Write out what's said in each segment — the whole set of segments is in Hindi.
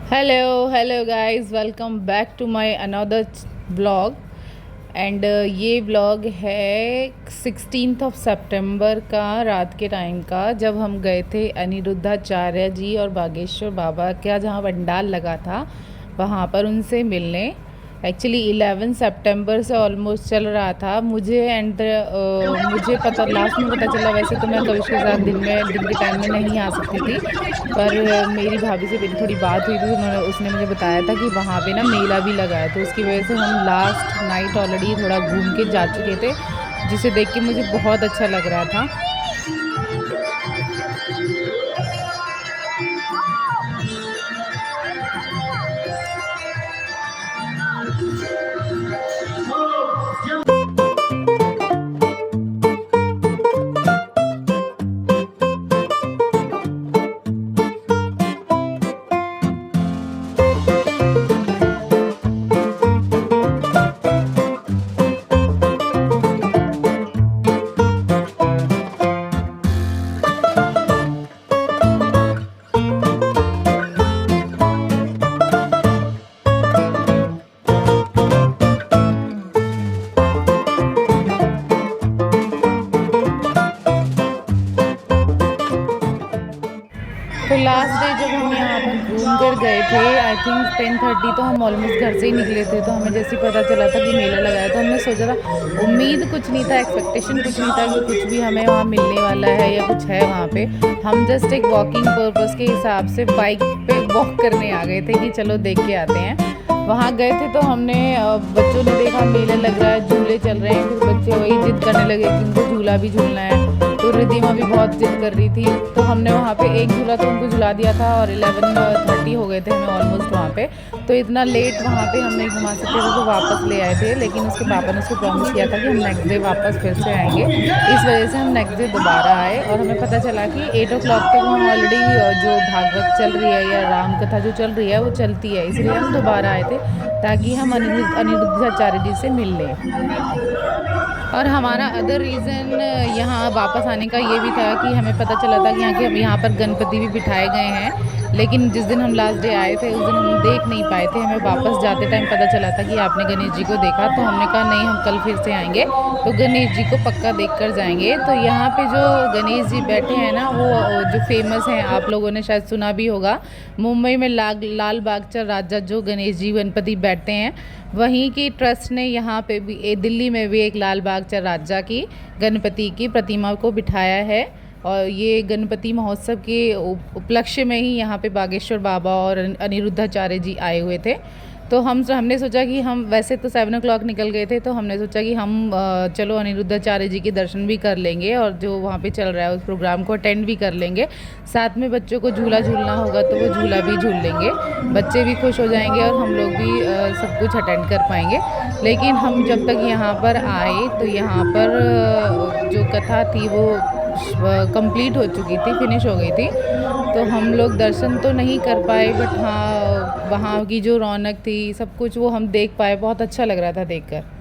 Hello guys, welcome back to my another vlog. And ये व्लॉग है 16 सितंबर का, रात के टाइम का, जब हम गए थे अनिरुद्धाचार्य जी और बागेश्वर बाबा का जहाँ पंडाल लगा था वहाँ पर उनसे मिलने। एक्चुअली 11 सितंबर से ऑलमोस्ट चल रहा था। मुझे पता लास्ट में पता चला। वैसे तो मैं कविश के साथ दिन के टाइम में नहीं आ सकती थी, पर मेरी भाभी से मेरी थोड़ी बात हुई थी, तो उसने मुझे बताया था कि वहाँ पे ना मेला भी लगा है, तो उसकी वजह से हम लास्ट नाइट ऑलरेडी थोड़ा घूम के जा चुके थे, जिसे देख के मुझे बहुत अच्छा लग रहा था। तो लास्ट डे जब हम यहाँ पर घूम कर गए थे, आई थिंक 10:30, तो हम ऑलमोस्ट घर से ही निकले थे। तो हमें जैसे ही पता चला था कि मेला लगा है, तो हमने सोचा था, उम्मीद कुछ नहीं था, एक्सपेक्टेशन कुछ नहीं था कि कुछ भी हमें वहाँ मिलने वाला है या कुछ है वहाँ पे। हम जस्ट एक वॉकिंग पर्पस के हिसाब से बाइक पे वॉक करने आ गए थे कि चलो देख के आते हैं। वहाँ गए थे तो हमने बच्चों ने देखा मेला लग रहा है, झूले चल रहे हैं, फिर बच्चे वही जिद करने लगे कि उनको झूला भी झूलना है। तो रिद्धिमा भी बहुत जिद कर रही थी, तो हमने वहाँ पे एक झूला तो उनको झुला दिया था, और 11:30 हो गए थे हमें ऑलमोस्ट वहाँ पे। तो इतना लेट वहाँ पे हम नहीं घुमा सकते थे, तो वापस ले आए थे। लेकिन उसके पापा ने उसको प्रॉमिस किया था कि हम नेक्स्ट डे वापस फिर से आएंगे। इस वजह से हम नेक्स्ट डे दोबारा आए, और हमें पता चला कि 8 o'clock तक वहाँ ऑलरेडी जो भागवत चल रही है या राम कथा जो चल रही है वो चलती है, इसलिए हम दोबारा आए थे ताकि हम अनिरुद्धाचार्य जी से मिल लें। और हमारा अदर रीज़न यहाँ वापस आने का ये भी था कि हमें पता चला था कि यहाँ पर गणपति भी बिठाए गए हैं, लेकिन जिस दिन हम लास्ट डे आए थे उस दिन हम देख नहीं पाए थे। हमें वापस जाते टाइम पता चला था कि आपने गणेश जी को देखा, तो हमने कहा नहीं, हम कल फिर से आएंगे तो गणेश जी को पक्का देख कर जाएंगे। तो यहाँ पे जो गणेश जी बैठे हैं ना, वो जो फेमस हैं, आप लोगों ने शायद सुना भी होगा, मुंबई में लाल बागचा राजा जो गणेश जी गणपति बैठते हैं, वहीं की ट्रस्ट ने यहाँ पे भी दिल्ली में भी एक लाल बागचा राजा की गणपति की प्रतिमा को बिठाया है। और ये गणपति महोत्सव के उपलक्ष्य में ही यहाँ पे बागेश्वर बाबा और अनिरुद्धाचार्य जी आए हुए थे। तो हमने सोचा कि हम वैसे तो 7 o'clock निकल गए थे, तो हमने सोचा कि हम चलो अनिरुद्धाचार्य जी के दर्शन भी कर लेंगे और जो वहाँ पे चल रहा है उस प्रोग्राम को अटेंड भी कर लेंगे। साथ में बच्चों को झूला झूलना होगा तो वो झूला भी झूल लेंगे, बच्चे भी खुश हो जाएंगे और हम लोग भी सब कुछ अटेंड कर पाएंगे। लेकिन हम जब तक यहाँ पर आए तो यहाँ पर जो कथा थी वो कंप्लीट हो चुकी थी, फिनिश हो गई थी। तो हम लोग दर्शन तो नहीं कर पाए, बट हाँ, वहाँ की जो रौनक थी, सब कुछ वो हम देख पाए। बहुत अच्छा लग रहा था देखकर।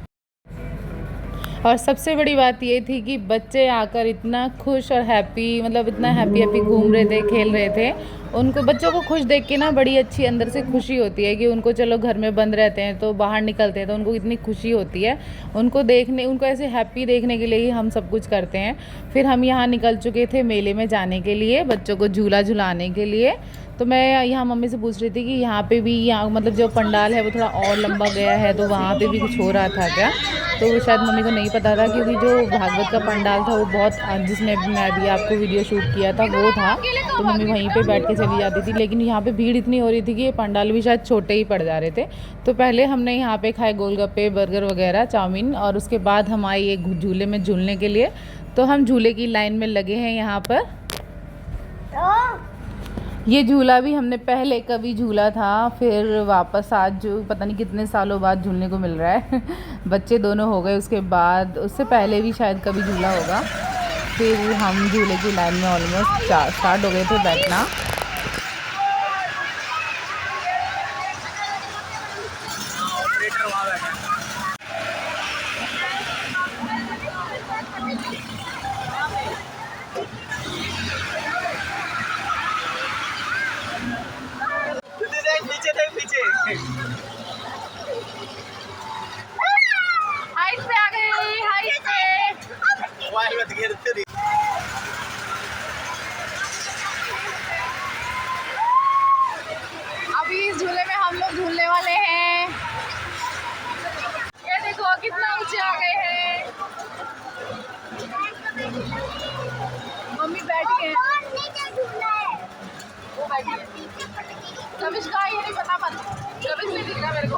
और सबसे बड़ी बात ये थी कि बच्चे आकर इतना खुश और हैप्पी, मतलब इतना हैप्पी हैप्पी घूम रहे थे, खेल रहे थे। उनको बच्चों को खुश देख के ना बड़ी अच्छी अंदर से खुशी होती है कि उनको, चलो घर में बंद रहते हैं तो बाहर निकलते हैं तो उनको इतनी खुशी होती है। उनको ऐसे हैप्पी देखने के लिए ही हम सब कुछ करते हैं। फिर हम यहाँ निकल चुके थे मेले में जाने के लिए, बच्चों को झूला झुलाने के लिए। तो मैं यहाँ मम्मी से पूछ रही थी कि यहाँ पे भी, यहाँ मतलब जो पंडाल है वो थोड़ा और लंबा गया है, तो वहाँ पे भी कुछ हो रहा था क्या? तो वो शायद मम्मी को नहीं पता था, क्योंकि जो भागवत का पंडाल था वो बहुत, जिसमें मैं अभी आपको वीडियो शूट किया था वो था, तो मम्मी वहीं पे बैठ के चली जाती थी। लेकिन यहाँ पे भीड़ इतनी हो रही थी कि ये पंडाल भी शायद छोटे ही पड़ जा रहे थे। तो पहले हमने यहाँ पे खाए गोलगप्पे, बर्गर वगैरह, चाउमीन, और उसके बाद हम आए एक झूले में झूलने के लिए। तो हम झूले की लाइन में लगे हैं यहाँ पर। ये झूला भी हमने पहले कभी झूला था, फिर वापस आज जो पता नहीं कितने सालों बाद झूलने को मिल रहा है। बच्चे दोनों हो गए उसके बाद, उससे पहले भी शायद कभी झूला होगा। फिर हम झूले की लाइन में ऑलमोस्ट स्टार्ट हो गए थे बैठना। कविश का ये नहीं पता पर कविश नहीं दिख रहा मेरे को।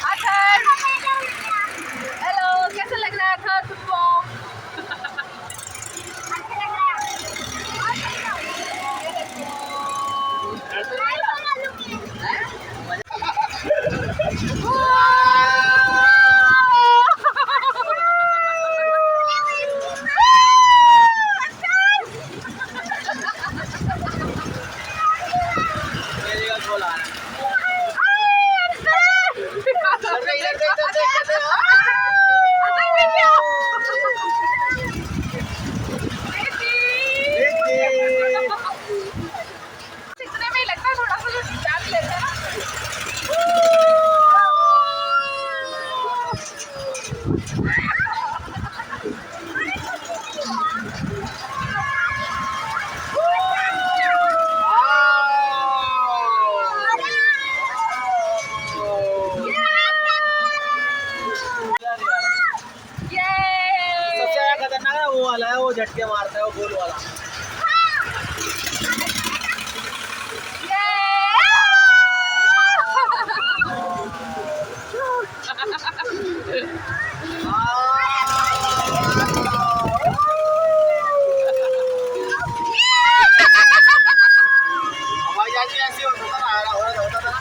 अथर हेलो, कैसा लग रहा है अथर तुमको? वो झटके मारता है वो गोल वाला। ऐसे होता था ना।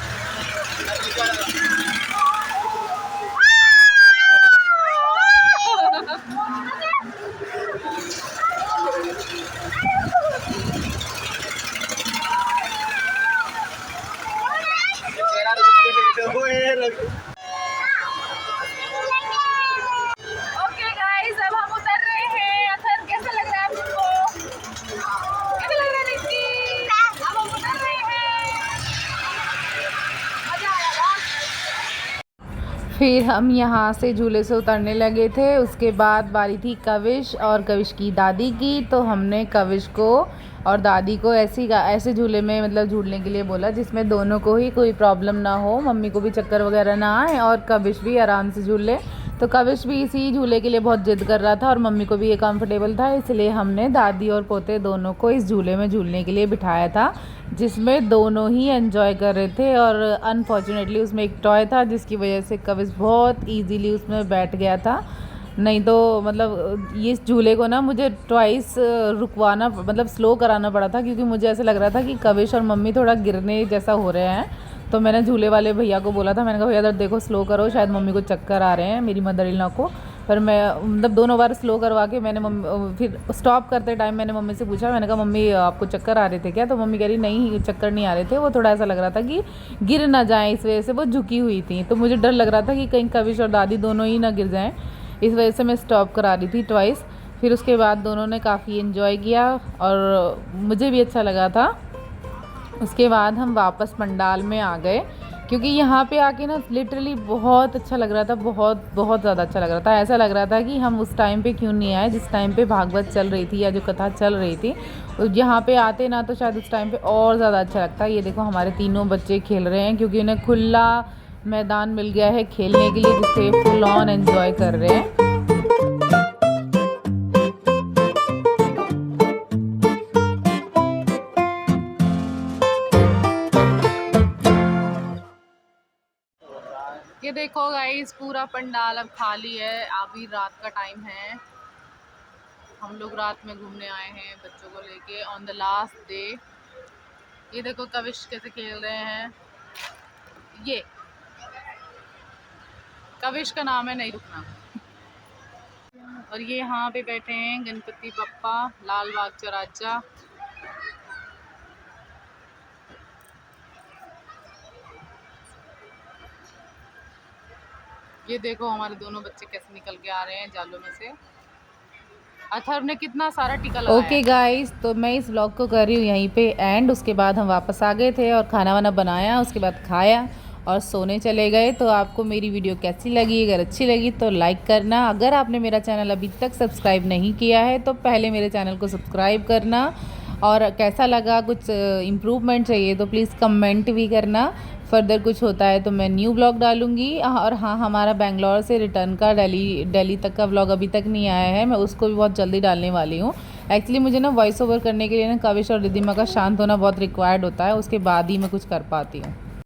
ओके गाइस, अब हम उतर रहे हैं। अथर कैसा लग रहा है आपको? कैसा लग रहा है निक्की? अब हम उतर रहे हैं, मजा आएगा। फिर हम यहाँ से झूले से उतरने लगे थे। उसके बाद बारी थी कविश और कविश की दादी की। तो हमने कविश को और दादी को ऐसे झूले में मतलब झूलने के लिए बोला जिसमें दोनों को ही कोई प्रॉब्लम ना हो, मम्मी को भी चक्कर वगैरह ना आए और कविश भी आराम से झूल ले। तो कविश भी इसी झूले के लिए बहुत जिद कर रहा था और मम्मी को भी ये कंफर्टेबल था, इसलिए हमने दादी और पोते दोनों को इस झूले में झूलने के लिए बिठाया था, जिसमें दोनों ही एंजॉय कर रहे थे। और अनफॉर्चुनेटली उसमें एक टॉय था जिसकी वजह से कविश बहुत ईजीली उसमें बैठ गया था। नहीं तो मतलब ये इस झूले को ना मुझे ट्वाइस रुकवाना मतलब स्लो कराना पड़ा था, क्योंकि मुझे ऐसा लग रहा था कि कविश और मम्मी थोड़ा गिरने जैसा हो रहे हैं। तो मैंने झूले वाले भैया को बोला था, मैंने कहा भैया इधर देखो स्लो करो, शायद मम्मी को चक्कर आ रहे हैं, मेरी मदर इन लॉ को। पर मैं मतलब दोनों बार स्लो करवा के मैंने फिर स्टॉप करते टाइम मैंने मम्मी से पूछा, मैंने कहा मम्मी आपको चक्कर आ रहे थे क्या? तो मम्मी कह रही नहीं चक्कर नहीं आ रहे थे, वो थोड़ा ऐसा लग रहा था कि गिर ना जाएँ, इस वजह से वो झुकी हुई थी। तो मुझे डर लग रहा था कि कहीं कविश और दादी दोनों ही ना गिर जाएँ, इस वजह से मैं स्टॉप करा रही थी ट्वाइस। फिर उसके बाद दोनों ने काफ़ी इन्जॉय किया और मुझे भी अच्छा लगा था। उसके बाद हम वापस पंडाल में आ गए, क्योंकि यहाँ पे आके ना लिटरली बहुत अच्छा लग रहा था, बहुत बहुत ज़्यादा अच्छा लग रहा था। ऐसा लग रहा था कि हम उस टाइम पे क्यों नहीं आए जिस टाइम पे भागवत चल रही थी या जो कथा चल रही थी। यहाँ पे आते ना तो शायद उस टाइम पे और ज़्यादा अच्छा लगता। ये देखो हमारे तीनों बच्चे खेल रहे हैं, क्योंकि उन्हें खुला मैदान मिल गया है खेलने के लिए, जिससे फुल ऑन एंजॉय कर रहे हैं। ये देखो गाइस पूरा पंडाल अब खाली है, अभी रात का टाइम है। हम लोग रात में घूमने आए हैं बच्चों को लेके ऑन द लास्ट डे। ये देखो कविश कैसे खेल रहे हैं। ये कविश का नाम है नहीं रुकना। और ये यहाँ पे बैठे हैं गणपति बप्पा लाल बाग चौराचा। ये देखो हमारे दोनों बच्चे कैसे निकल के आ रहे हैं जालों में से। अथर्व ने कितना सारा टीका लगाया। ओके गाइस, तो मैं इस व्लॉग को कर रही हूँ यहीं पे एंड। उसके बाद हम वापस आ गए थे और खाना वाना बनाया, उसके बाद खाया और सोने चले गए। तो आपको मेरी वीडियो कैसी लगी? अगर अच्छी लगी तो लाइक करना। अगर आपने मेरा चैनल अभी तक सब्सक्राइब नहीं किया है तो पहले मेरे चैनल को सब्सक्राइब करना। और कैसा लगा, कुछ इम्प्रूवमेंट चाहिए तो प्लीज़ कमेंट भी करना। फर्दर कुछ होता है तो मैं न्यू ब्लॉग डालूँगी। और हाँ, हमारा बेंगलोर से रिटर्न का दिल्ली तक का व्लॉग अभी तक नहीं आया है, मैं उसको भी बहुत जल्दी डालने वाली हूँ। एक्चुअली मुझे ना वॉइस ओवर करने के लिए ना कविश और रिद्धिमा का शांत होना बहुत रिक्वायर्ड होता है, उसके बाद ही मैं कुछ कर पाती हूँ।